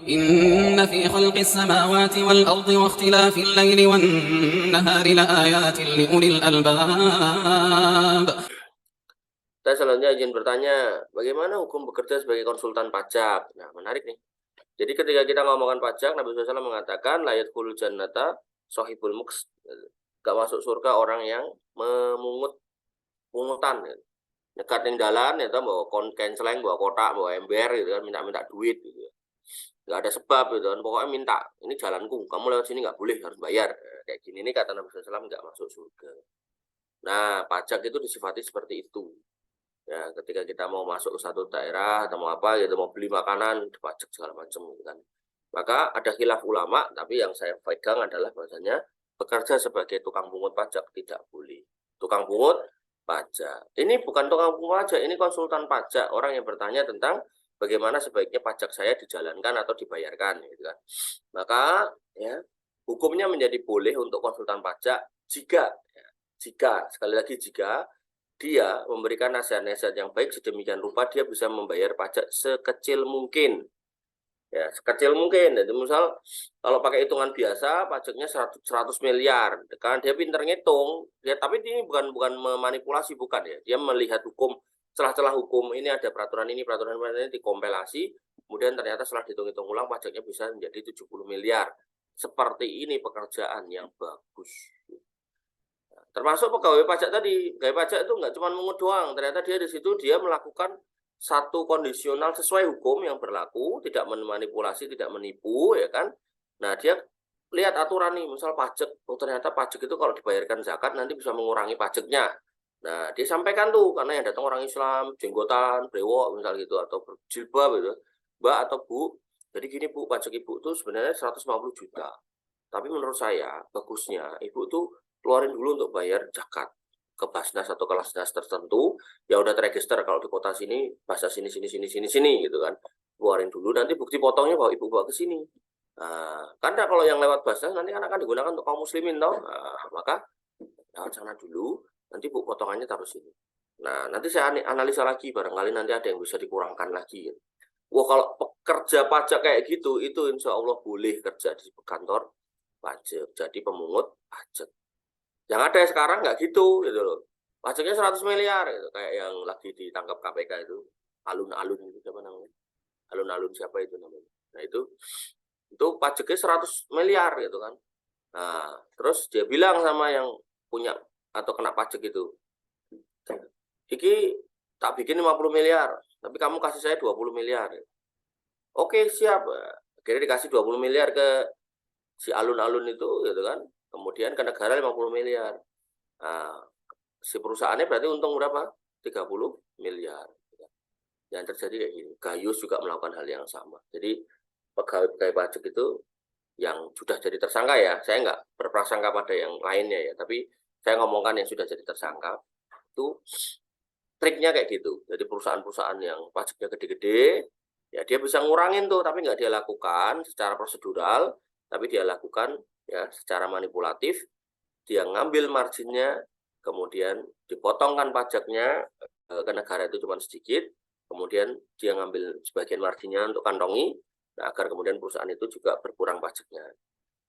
إن في خلق السماوات والأرض واختلاف الليل والنهار لآيات لأولي الألباب. Saya selanjutnya izin bertanya, bagaimana hukum bekerja sebagai konsultan pajak? Nah, menarik nih. Jadi ketika kita ngomongkan pajak, Nabi SAW mengatakan, la yadkhulul jannata shahibul muks. Gak masuk surga orang yang memungut pungutan. Ya. Nyekat yang dalan, ya, bawa kenceleng, bawa kotak, bawa ember, gitu kan, minta-minta duit. Gitu. Gak ada sebab, gitu kan. Pokoknya minta, ini jalanku, kamu lewat sini gak boleh, harus bayar. Kayak gini nih kata Nabi SAW, gak masuk surga. Nah, pajak itu disifati seperti itu. Ya, ketika kita mau masuk ke satu daerah atau mau apa gitu, mau beli makanan pajak segala macam gitu kan. Maka ada khilaf ulama, tapi yang saya pegang adalah bahwasanya bekerja sebagai tukang pungut pajak tidak boleh. Tukang pungut pajak. Ini bukan tukang pungut pajak, ini konsultan pajak, orang yang bertanya tentang bagaimana sebaiknya pajak saya dijalankan atau dibayarkan gitu kan. Maka ya, hukumnya menjadi boleh untuk konsultan pajak jika sekali lagi jika dia memberikan nasihat-nasihat yang baik sedemikian rupa dia bisa membayar pajak sekecil mungkin. Ya, sekecil mungkin. Jadi misal kalau pakai hitungan biasa pajaknya 100 miliar, kan dia pinter ngitung. Dia tapi ini bukan memanipulasi, bukan ya. Dia melihat hukum, celah-celah hukum, ini ada peraturan ini dikompilasi, kemudian ternyata setelah dihitung-hitung ulang pajaknya bisa menjadi 70 miliar. Seperti ini pekerjaan yang bagus. Termasuk pegawai pajak tadi, pegawai pajak itu nggak cuma mengut doang, ternyata dia di situ dia melakukan satu kondisional sesuai hukum yang berlaku, tidak memanipulasi, tidak menipu, ya kan? Nah dia lihat aturan nih, misal pajak, oh ternyata pajak itu kalau dibayarkan zakat nanti bisa mengurangi pajaknya. Nah dia sampaikan tuh, karena yang datang orang Islam, jenggotan, brewok misal gitu, atau berjilbab gitu, Mbak atau Bu, jadi gini Bu, pajak Ibu tuh sebenarnya 150 juta. Tapi menurut saya bagusnya Ibu tuh keluarin dulu untuk bayar zakat ke Basnas atau kelas dinas tertentu yang udah terregister kalau di kota sini Basnas sini gitu kan, keluarin dulu, nanti bukti potongnya bahwa ibu bawa ke sini. Nah, karena kalau yang lewat Basnas nanti akan digunakan untuk kaum muslimin toh. Nah, maka lewat sana dulu, nanti bu potongannya taruh sini. Nah nanti saya analisa lagi, barangkali nanti ada yang bisa dikurangkan lagi. Wah kalau pekerja pajak kayak gitu itu insya Allah boleh kerja di kantor pajak, jadi pemungut pajak. Yang ada sekarang nggak gitu loh. Pajaknya 100 miliar gitu. Kayak yang lagi ditangkap KPK itu. Alun-alun itu siapa namanya? Alun-alun siapa itu namanya? Nah itu pajaknya 100 miliar gitu kan. Nah, terus dia bilang sama yang punya atau kena pajak itu, "Iki tak bikin 50 miliar, tapi kamu kasih saya 20 miliar." Oke, siap. Akhirnya dikasih 20 miliar ke si alun-alun itu gitu kan. Kemudian ke negara 50 miliar. Nah, si perusahaannya berarti untung berapa? 30 miliar. Yang terjadi kayak gini. Gayus juga melakukan hal yang sama. Jadi pegawai pajak itu yang sudah jadi tersangka ya, saya nggak berprasangka pada yang lainnya ya, tapi saya ngomongkan yang sudah jadi tersangka, itu triknya kayak gitu. Jadi perusahaan-perusahaan yang pajaknya gede-gede, ya dia bisa ngurangin tuh, tapi nggak dia lakukan secara prosedural, tapi dia lakukan ya secara manipulatif, dia ngambil marginnya, kemudian dipotongkan pajaknya ke negara itu cuma sedikit, kemudian dia ngambil sebagian marginnya untuk kantongi, nah, agar kemudian perusahaan itu juga berkurang pajaknya.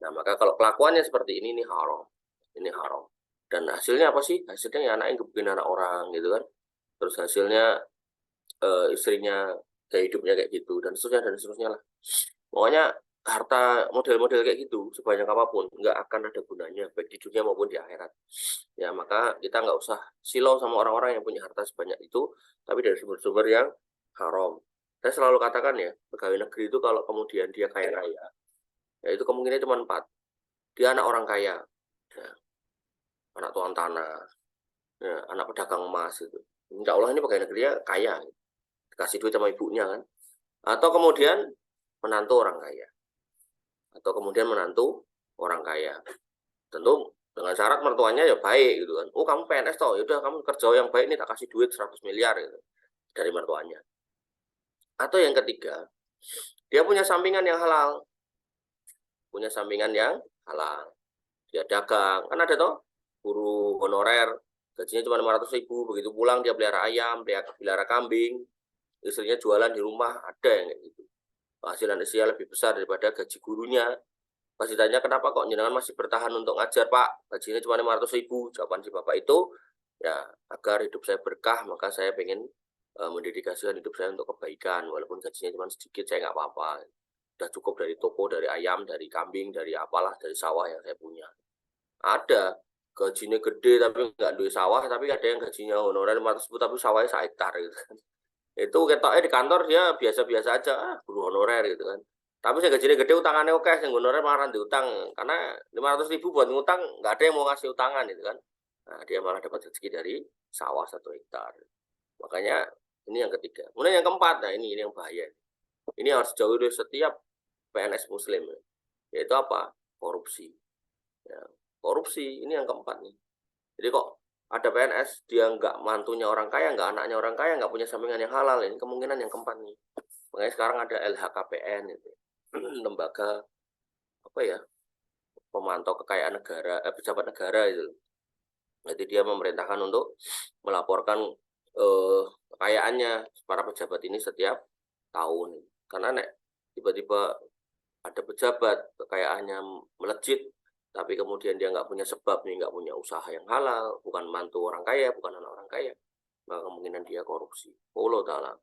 Nah maka kalau kelakuannya seperti ini haram, ini haram. Dan hasilnya apa sih? Hasilnya ya anaknya gebukin anak orang gitu kan. Terus hasilnya istrinya gaya hidupnya kayak gitu dan seterusnya lah. Pokoknya harta model-model kayak gitu sebanyak apapun nggak akan ada gunanya baik di dunia maupun di akhirat. Ya maka kita nggak usah silau sama orang-orang yang punya harta sebanyak itu, tapi dari sumber-sumber yang haram. Saya selalu katakan ya, pegawai negeri itu kalau kemudian dia kaya raya, ya itu kemungkinannya cuma 4. Dia anak orang kaya, ya, anak tuan tanah, ya, anak pedagang emas itu. Insya Allah ini pegawai negerinya kaya, dikasih duit sama ibunya kan. Atau kemudian menantu orang kaya. Atau kemudian menantu orang kaya. Tentu dengan syarat mertuanya ya baik gitu kan. Oh kamu PNS toh, yaudah kamu kerja yang baik nih, tak kasih duit 100 miliar gitu dari mertuanya. Atau yang ketiga, dia punya sampingan yang halal. Punya sampingan yang halal. Dia dagang, kan ada toh guru honorer, gajinya cuma 500.000, begitu pulang dia pelihara ayam, pelihara kambing, istrinya jualan di rumah, ada yang kayak gitu. penghasilan istrinya lebih besar daripada gaji gurunya. Pas ditanya, kenapa kok jenengan masih bertahan untuk ngajar, Pak? Gajinya cuma 500.000. Jawaban si bapak itu, ya agar hidup saya berkah, maka saya pengen mendedikasikan hidup saya untuk kebaikan. Walaupun gajinya cuma sedikit, saya nggak apa-apa. Udah cukup dari toko, dari ayam, dari kambing, dari apalah, dari sawah yang saya punya. Ada gajinya gede tapi nggak duit sawah, tapi ada yang gajinya honorer 500.000 tapi sawahnya 1 hektar gitu kan. Itu ketoknya di kantor dia biasa-biasa aja, guru honorer gitu kan. Tapi saya gajinya gede, utangannya oke, yang honorer malah diutang, karena 500.000 buat ngutang nggak ada yang mau ngasih utangan gitu kan. Nah, dia malah dapat rezeki dari sawah 1 hektar. Makanya ini yang ketiga. Kemudian yang keempat, nah ini yang bahaya. Ini harus jauhi dari setiap PNS Muslim, yaitu apa? Korupsi. Ya, korupsi ini yang keempat nih. Jadi kok ada PNS dia nggak mantunya orang kaya, nggak anaknya orang kaya, nggak punya sampingan yang halal, ini kemungkinan yang keempat nih. Makanya sekarang ada LHKPN itu, lembaga apa ya, pemantau kekayaan negara, pejabat negara itu. Jadi dia memerintahkan untuk melaporkan kekayaannya para pejabat ini setiap tahun. Karena nek tiba-tiba ada pejabat kekayaannya melejit, tapi kemudian dia nggak punya sebab nih, nggak punya usaha yang halal, bukan mantu orang kaya, bukan anak orang kaya, maka kemungkinan dia korupsi. Wallahu ta'ala.